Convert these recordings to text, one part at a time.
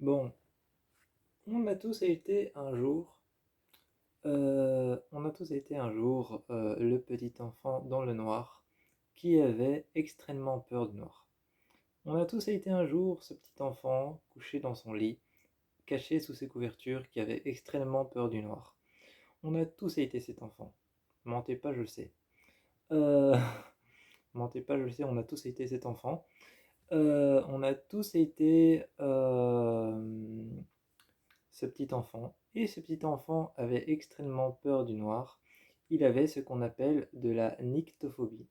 Bon, on a tous été un jour, on a tous été un jour le petit enfant dans le noir qui avait extrêmement peur du noir. On a tous été un jour ce petit enfant couché dans son lit, caché sous ses couvertures, qui avait extrêmement peur du noir. On a tous été cet enfant. Mentez pas, je le sais. Euh, Mentez pas, je le sais, on a tous été cet enfant. On a tous été ce petit enfant, et ce petit enfant avait extrêmement peur du noir. Il avait ce qu'on appelle de la nyctophobie.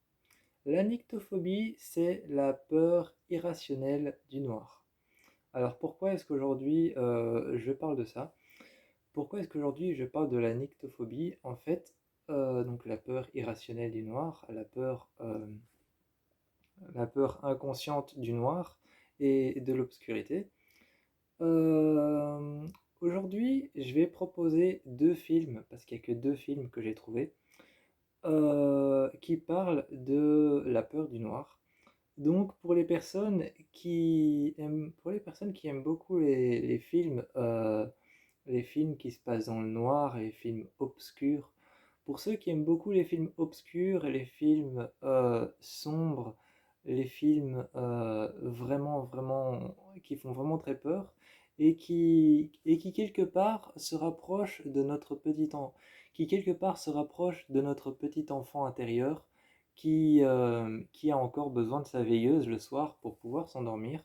La nyctophobie, c'est la peur irrationnelle du noir. Alors pourquoi est-ce qu'aujourd'hui je parle de ça? Pourquoi est-ce qu'aujourd'hui je parle de la nyctophobie? En fait, donc la peur irrationnelle du noir, la peur inconsciente du noir et de l'obscurité. Euh, Aujourd'hui, je vais proposer deux films, parce qu'il n'y a que deux films que j'ai trouvés, qui parlent de la peur du noir. Donc, pour les personnes qui aiment beaucoup les films qui se passent dans le noir et les films obscurs, pour ceux qui aiment beaucoup les films obscurs et les films sombres, les films vraiment qui font vraiment très peur et qui quelque part se rapprochent de notre qui quelque part se rapprochent de notre petit enfant intérieur qui a encore besoin de sa veilleuse le soir pour pouvoir s'endormir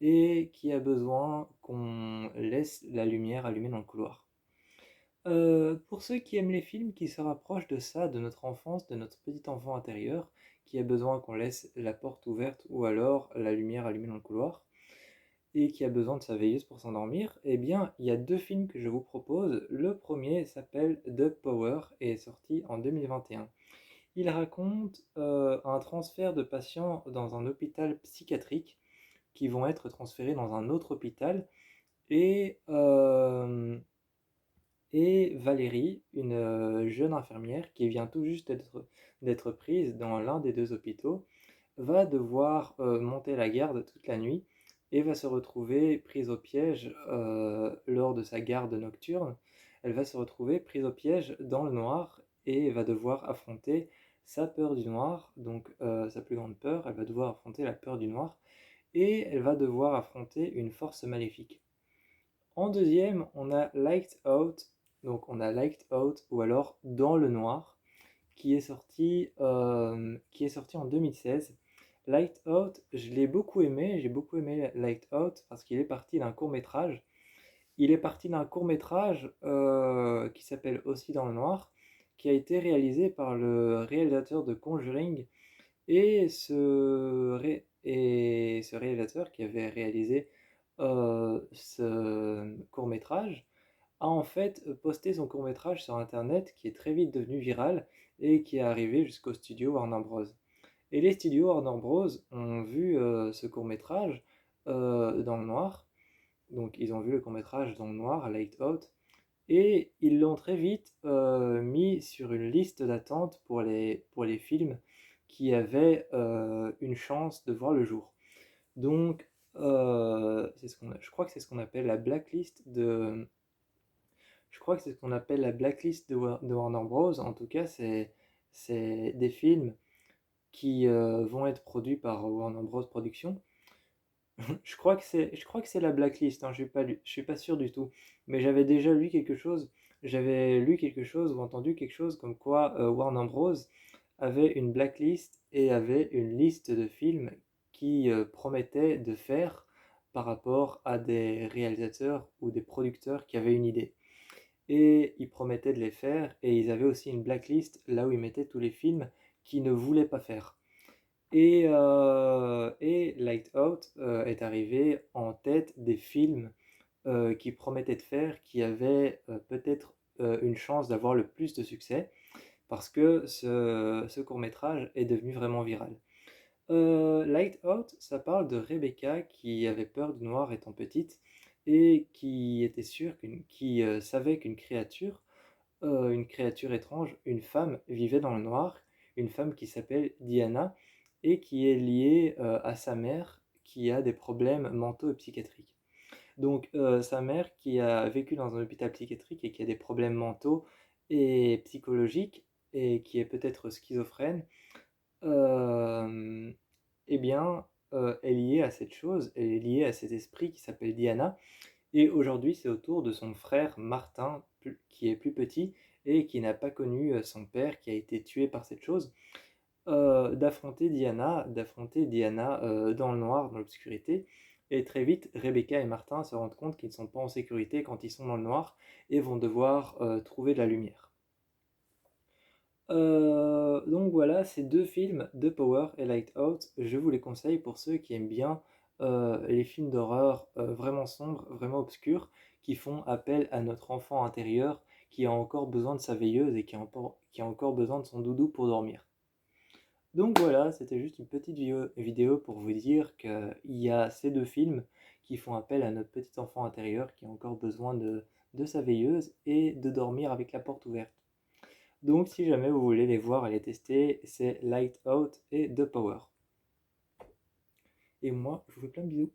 et qui a besoin qu'on laisse la lumière allumée dans le couloir. Pour ceux qui aiment les films qui se rapprochent de ça, de notre enfance, de notre petit enfant intérieur, qui a besoin qu'on laisse la porte ouverte ou alors la lumière allumée dans le couloir, et qui a besoin de sa veilleuse pour s'endormir, eh bien, il y a deux films que je vous propose. Le premier s'appelle The Power et est sorti en 2021. Il raconte un transfert de patients dans un hôpital psychiatrique qui vont être transférés dans un autre hôpital et, euh, et Valérie, une jeune infirmière qui vient tout juste d'être prise dans l'un des deux hôpitaux, va devoir monter la garde toute la nuit et va se retrouver prise au piège lors de sa garde nocturne. Elle va se retrouver prise au piège dans le noir et va devoir affronter sa peur du noir, donc sa plus grande peur. Elle va devoir affronter la peur du noir et elle va devoir affronter une force maléfique. En deuxième, on a Lights Out, donc on a Lights Out ou alors Dans le noir, qui est sorti en 2016. Light Out, je l'ai beaucoup aimé, j'ai beaucoup aimé Light Out parce qu'il est parti d'un court métrage. Il est parti d'un court métrage qui s'appelle Aussi dans le noir, qui a été réalisé par le réalisateur de Conjuring et ce réalisateur qui avait réalisé ce court-métrage a en fait posté son court-métrage sur internet qui est très vite devenu viral et qui est arrivé jusqu'au studio Warner Bros. Et les studios Warner Bros ont vu ce court-métrage dans le noir, donc ils ont vu le court-métrage dans le noir, Light Out, et ils l'ont très vite mis sur une liste d'attente pour les films qui avaient une chance de voir le jour. Donc, je crois que c'est ce qu'on appelle la blacklist je crois que c'est ce qu'on appelle la blacklist de Warner Bros. En tout cas, c'est des films qui vont être produits par Warner Bros. Productions. Je crois que c'est la blacklist, hein, je suis pas sûr du tout. Mais j'avais lu quelque chose ou entendu quelque chose comme quoi Warner Bros. Avait une blacklist et avait une liste de films qui promettaient de faire par rapport à des réalisateurs ou des producteurs qui avaient une idée. Et ils promettaient de les faire et ils avaient aussi une blacklist là où ils mettaient tous les films qu'ils ne voulaient pas faire. Et Light Out est arrivé en tête des films qui promettaient de faire, qui avaient peut-être une chance d'avoir le plus de succès, parce que ce court-métrage est devenu vraiment viral. Light Out, ça parle de Rebecca qui avait peur du noir étant petite et qui était qui savait une créature étrange, une femme vivait dans le noir, une femme qui s'appelle Diana et qui est liée à sa mère qui a des problèmes mentaux et psychiatriques. Donc sa mère qui a vécu dans un hôpital psychiatrique et qui a des problèmes mentaux et psychologiques et qui est peut-être schizophrène, euh, eh bien, est liée à cette chose, elle est liée à cet esprit qui s'appelle Diana. Et aujourd'hui, c'est au tour de son frère Martin, qui est plus petit et qui n'a pas connu son père qui a été tué par cette chose, d'affronter Diana dans le noir, dans l'obscurité. Et très vite, Rebecca et Martin se rendent compte qu'ils ne sont pas en sécurité quand ils sont dans le noir et vont devoir trouver de la lumière. Donc voilà, ces deux films, The Power et Light Out, je vous les conseille pour ceux qui aiment bien les films d'horreur vraiment sombres, vraiment obscurs, qui font appel à notre enfant intérieur qui a encore besoin de sa veilleuse et qui a encore besoin de son doudou pour dormir. Donc voilà, c'était juste une petite vidéo pour vous dire qu'il y a ces deux films qui font appel à notre petit enfant intérieur qui a encore besoin de sa veilleuse et de dormir avec la porte ouverte. Donc si jamais vous voulez les voir et les tester, c'est Light Out et The Power. Et moi, je vous fais plein de bisous.